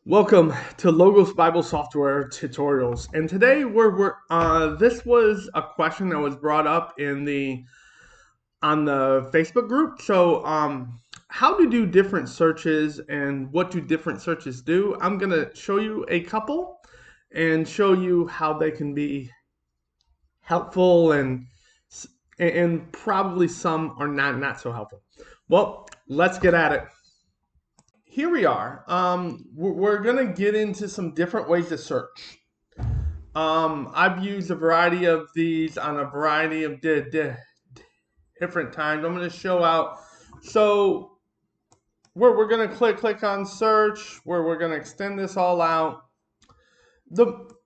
Welcome to Logos Bible Software Tutorials. And today this was a question that was brought up in the on the Facebook group. How to do different searches and what do different searches do? I'm going to show you a couple and show you how they can be helpful and probably some are not so helpful. Well, let's get at it. Here we are. We're going to get into some different ways to search. I've used a variety of these on a variety of different times. I'm going to show out. So we're going to click on search, where we're going to extend this all out.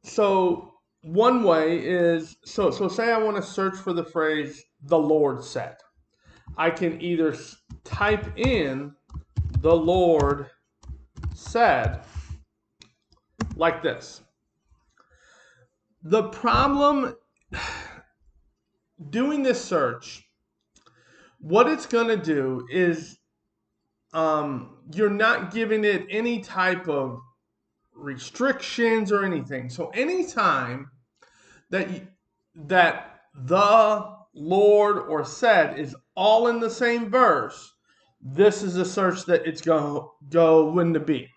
So one way is, so say I want to search for the phrase "the Lord said." I can either type in "the Lord said" like this. The problem doing this search, what it's going to do is you're not giving it any type of restrictions or anything. So anytime that the Lord or said is all in the same verse, this is a search that it's going to be.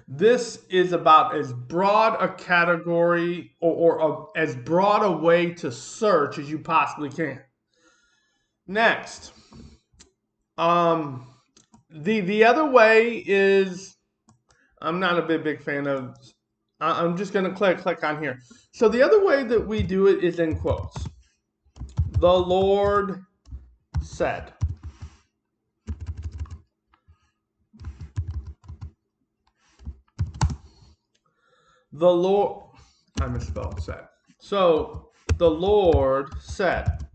This is about as broad a category or as broad a way to search as you possibly can. Next, the other way is, I'm not a big fan of. I'm just going to click on here. So the other way that we do it is in quotes. The Lord said. The Lord, I misspelled said. So the Lord said.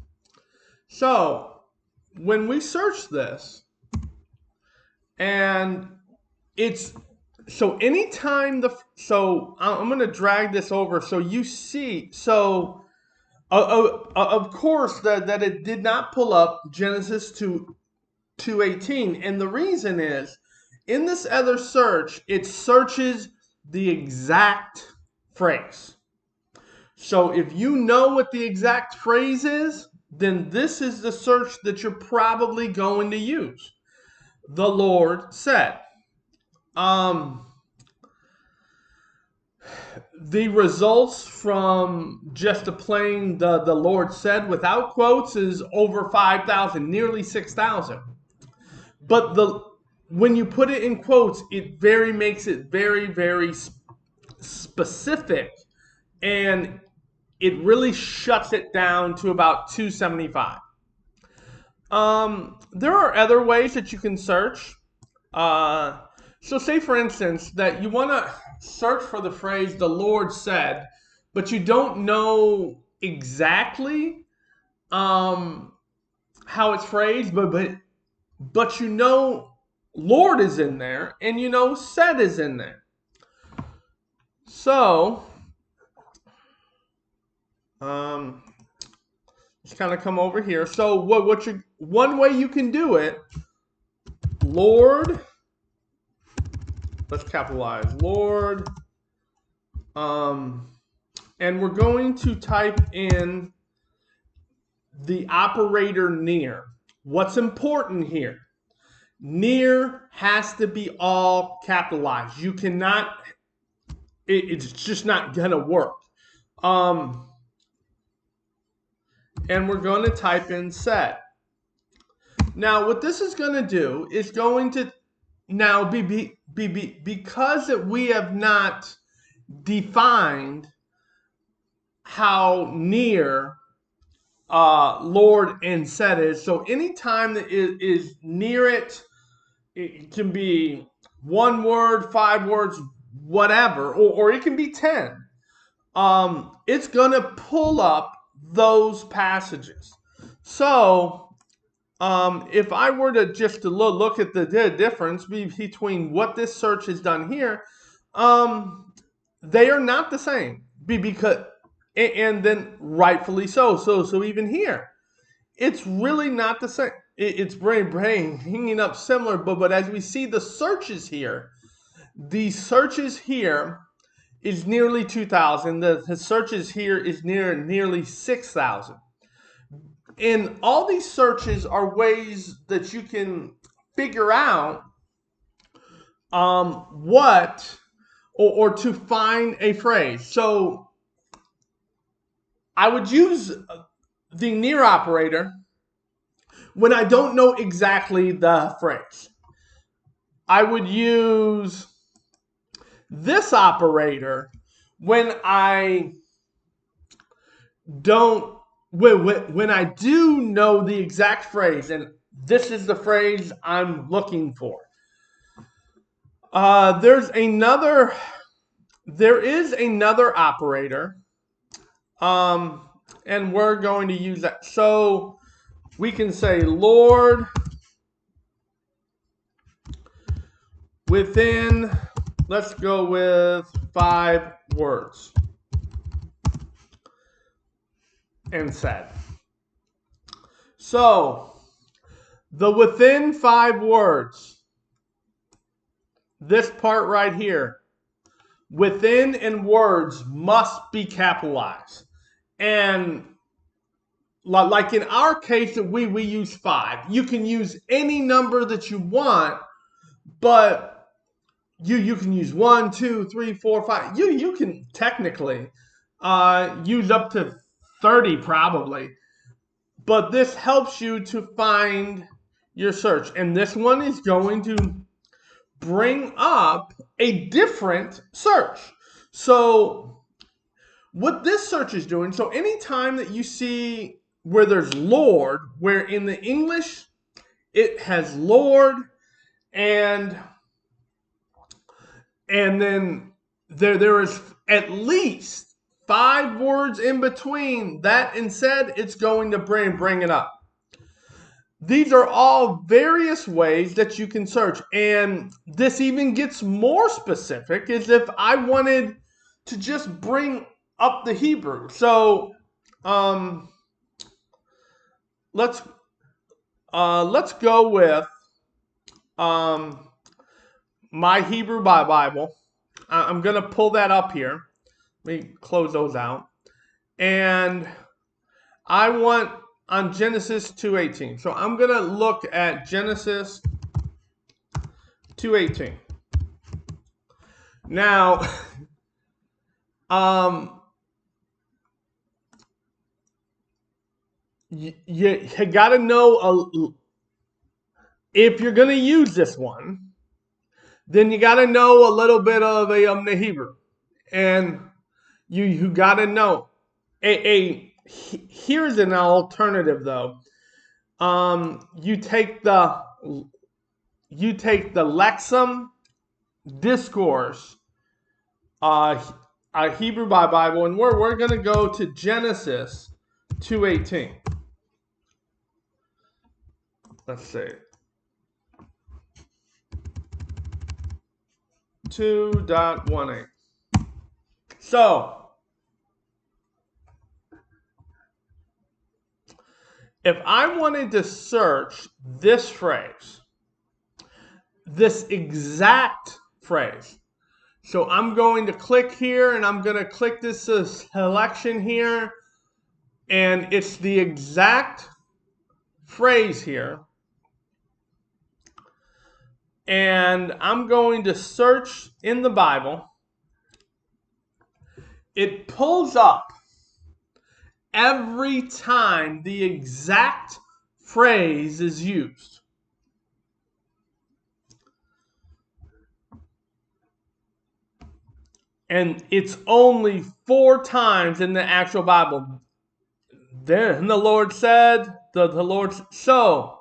So when we search this, and it's so anytime so I'm going to drag this over so you see. So of course that it did not pull up Genesis 2:18, and the reason is in this other search it searches the exact phrase. So if you know what the exact phrase is, then this is the search that you're probably going to use. The Lord said. The results from just a plain the Lord said without quotes is over 5,000, nearly 6,000. But when you put it in quotes, it makes it very specific, and it really shuts it down to about 275. There are other ways that you can search. So say for instance that you want to search for the phrase "the Lord said," but you don't know exactly how it's phrased, but you know Lord is in there, and you know said is in there. So just kind of come over here. So one way you can do it, Lord, let's capitalize Lord, and we're going to type in the operator near. What's important here? Near has to be all capitalized. You cannot, it's just not gonna work. And we're going to type in set. Now what this is going to do is going to now because we have not defined how near Lord and said is. So anytime that it is near it, it can be one word, 5 words, whatever, or it can be 10. It's going to pull up those passages. So if I were to just to look at the difference between what this search has done here, they are not the same. Because and then rightfully so. So even here, it's really not the same. It's bringing up similar, but as we see the searches here, The searches here is nearly 2,000. The searches here is nearly 6,000. And all these searches are ways that you can figure out what or to find a phrase. So I would use the near operator when I don't know exactly the phrase. I would use this operator when I don't when I do know the exact phrase and this is the phrase I'm looking for. There is another operator, and we're going to use that. So we can say Lord within, let's go with 5 words, and said. So the within 5 words, this part right here, within and words must be capitalized. And like in our case, we use 5. You can use any number that you want, but you can use 1, 2, 3, 4, 5. You can technically use up to 30 probably. But this helps you to find your search. And this one is going to bring up a different search. So what this search is doing, so anytime that you see where there's Lord, where in the English it has Lord and then there is at least 5 words in between that and said, it's going to bring it up. These are all various ways that you can search. And this even gets more specific as if I wanted to just bring up the Hebrew. So let's go with my Hebrew Bible. I'm going to pull that up here. Let me close those out. And I want on Genesis 2:18. So I'm going to look at Genesis 2:18. Now, you got to know if you're going to use this one, then you got to know a little bit of the Hebrew, and you got to know here's an alternative though. You take the Lexham Discourse, a Hebrew Bible, and we're going to go to Genesis 2:18. Let's see. 2.18. So if I wanted to search this phrase, this exact phrase, so I'm going to click here and I'm going to click this selection here, and it's the exact phrase here. And I'm going to search in the Bible. It pulls up every time the exact phrase is used. And it's only 4 times in the actual Bible. Then the Lord said, the Lord. So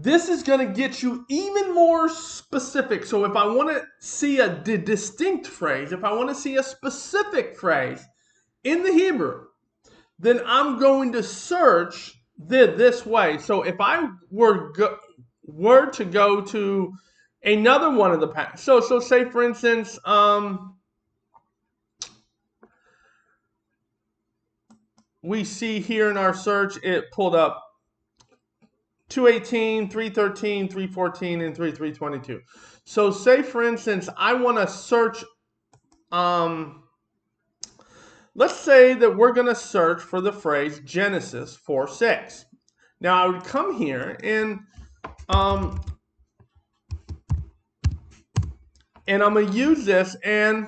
this is going to get you even more specific. So if I want to see a distinct phrase, if I want to see a specific phrase in the Hebrew, then I'm going to search this way. So if I were to go to another one of the passages, so say for instance, we see here in our search, it pulled up 218, 313, 314, and 322. So say, for instance, I want to search, let's say that we're going to search for the phrase Genesis 4:6. Now I would come here and I'm going to use this, and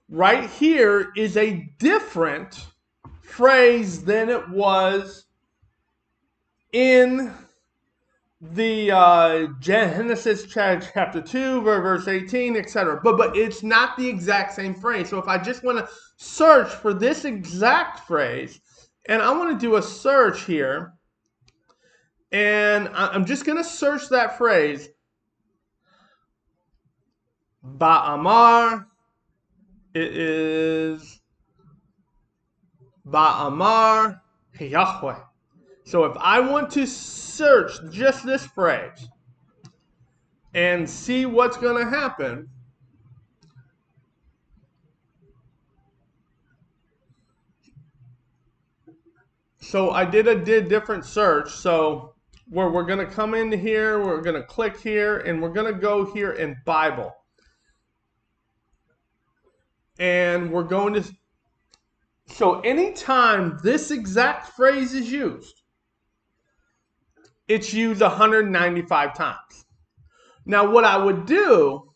right here is a different phrase than it was in the Genesis chapter 2, verse 18, etc. But it's not the exact same phrase. So if I just want to search for this exact phrase, and I want to do a search here, and I'm just going to search that phrase, Ba'amar, it is Ba'amar Yahweh. So if I want to search just this phrase and see what's going to happen, so I did a different search. So we're going to come into here, we're going to click here, and we're going to go here in Bible. And we're going to, so anytime this exact phrase is used, it's used 195 times. Now, what I would do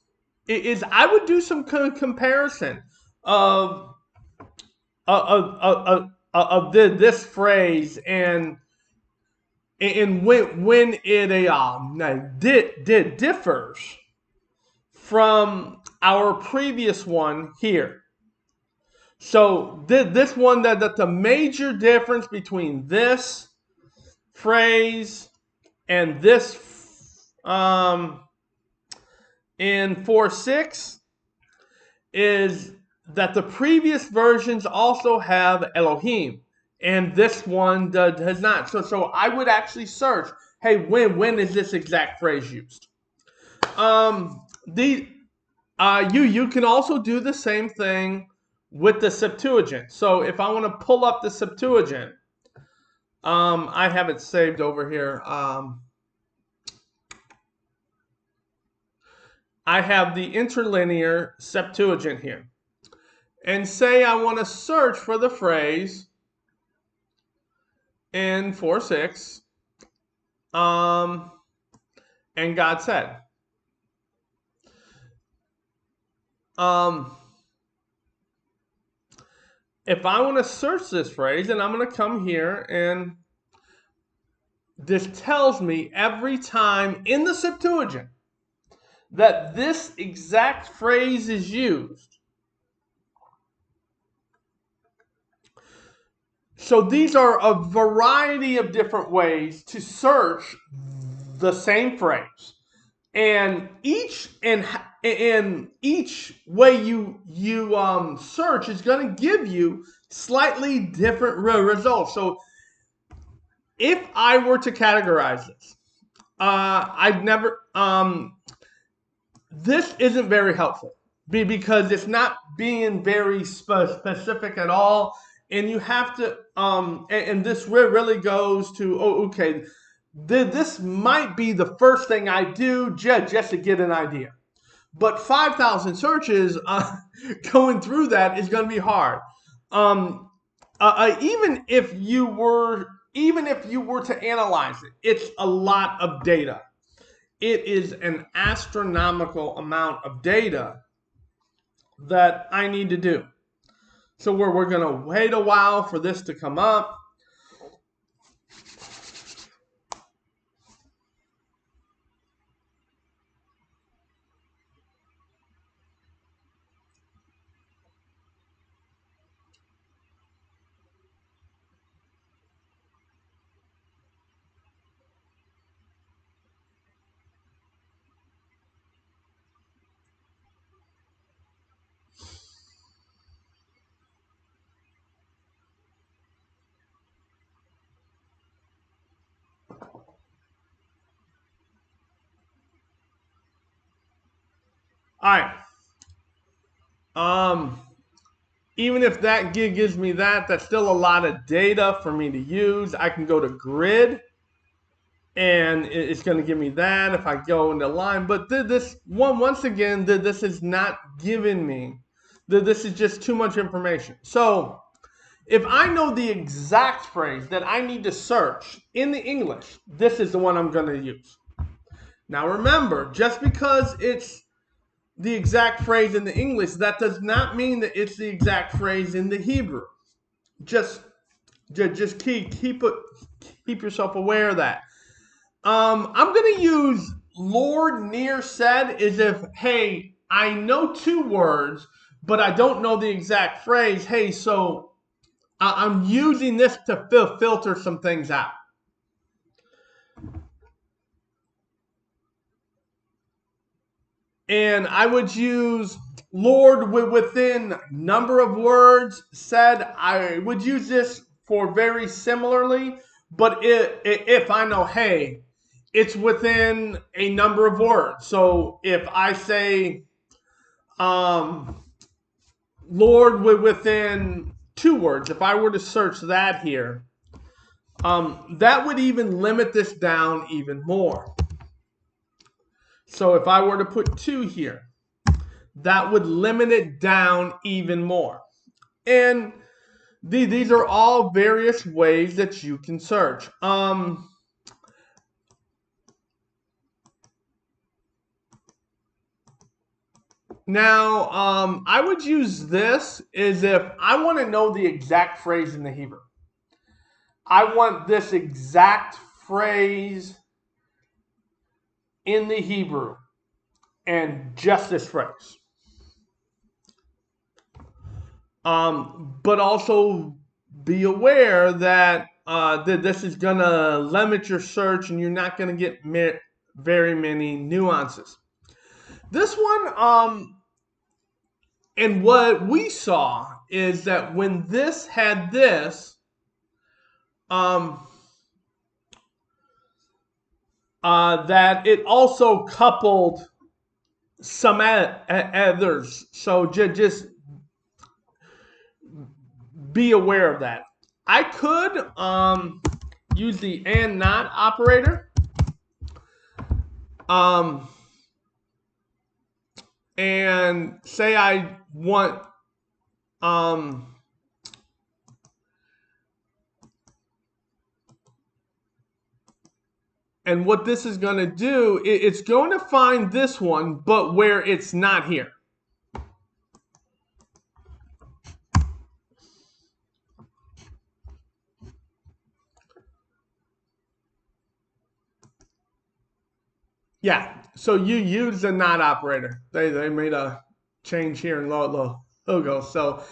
is I would do some comparison of this phrase and when it differs from our previous one here. So this one, that the major difference between this phrase and this in 4:6 is that the previous versions also have Elohim, and this one does not. So I would actually search, hey, when is this exact phrase used? You can also do the same thing with the Septuagint. So if I want to pull up the Septuagint, I have it saved over here. I have the interlinear Septuagint here. And say I want to search for the phrase in 4:6, and God said. If I want to search this phrase, and I'm going to come here, and this tells me every time in the Septuagint that this exact phrase is used. So these are a variety of different ways to search the same phrase, and each way you search is going to give you slightly different results. So if I were to categorize this, I've never this isn't very helpful because it's not being very specific at all, and you have to and this really goes to, okay, this might be the first thing I do just to get an idea, but 5,000 searches going through that is going to be hard. Even if you were to analyze it, it's a lot of data. It is an astronomical amount of data that I need to do. So we're going to wait a while for this to come up. All right. even if that gives me that, that's still a lot of data for me to use. I can go to grid, and it's going to give me that if I go into line. But this one, once again, this is not giving me. This is just too much information. So if I know the exact phrase that I need to search in the English, this is the one I'm going to use. Now remember, just because it's the exact phrase in the English, that does not mean that it's the exact phrase in the Hebrew. Just keep yourself aware of that. I'm gonna use Lord near said as if, hey, I know two words, but I don't know the exact phrase. Hey, so I'm using this to filter some things out. And I would use Lord within number of words said. I would use this for very similarly, but if I know, hey, it's within a number of words. So if I say, Lord within 2 words, if I were to search that here, that would even limit this down even more. So if I were to put 2 here, that would limit it down even more. And these are all various ways that you can search. Now, I would use this as if I want to know the exact phrase in the Hebrew. I want this exact phrase in the Hebrew and just this phrase. But also be aware that this is going to limit your search and you're not going to get very many nuances. This one, and what we saw is that when this had this, that it also coupled some others. So just be aware of that. I could use the and not operator. And say I want and what this is going to do, it's going to find this one, but where it's not here. Yeah, so you use the not operator. They made a change here in logo. So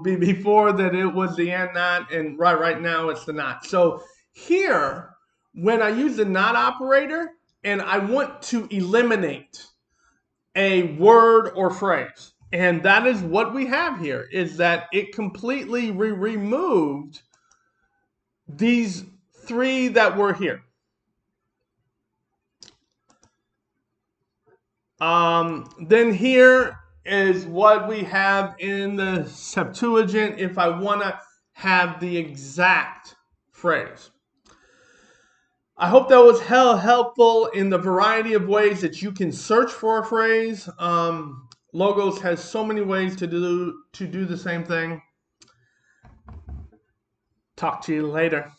before that it was the and not, and right now it's the not. So here, when I use the not operator and I want to eliminate a word or phrase, and that is what we have here, is that it completely removed these 3 that were here. Then here is what we have in the Septuagint if I want to have the exact phrase. I hope that was helpful in the variety of ways that you can search for a phrase. Logos has so many ways to do the same thing. Talk to you later.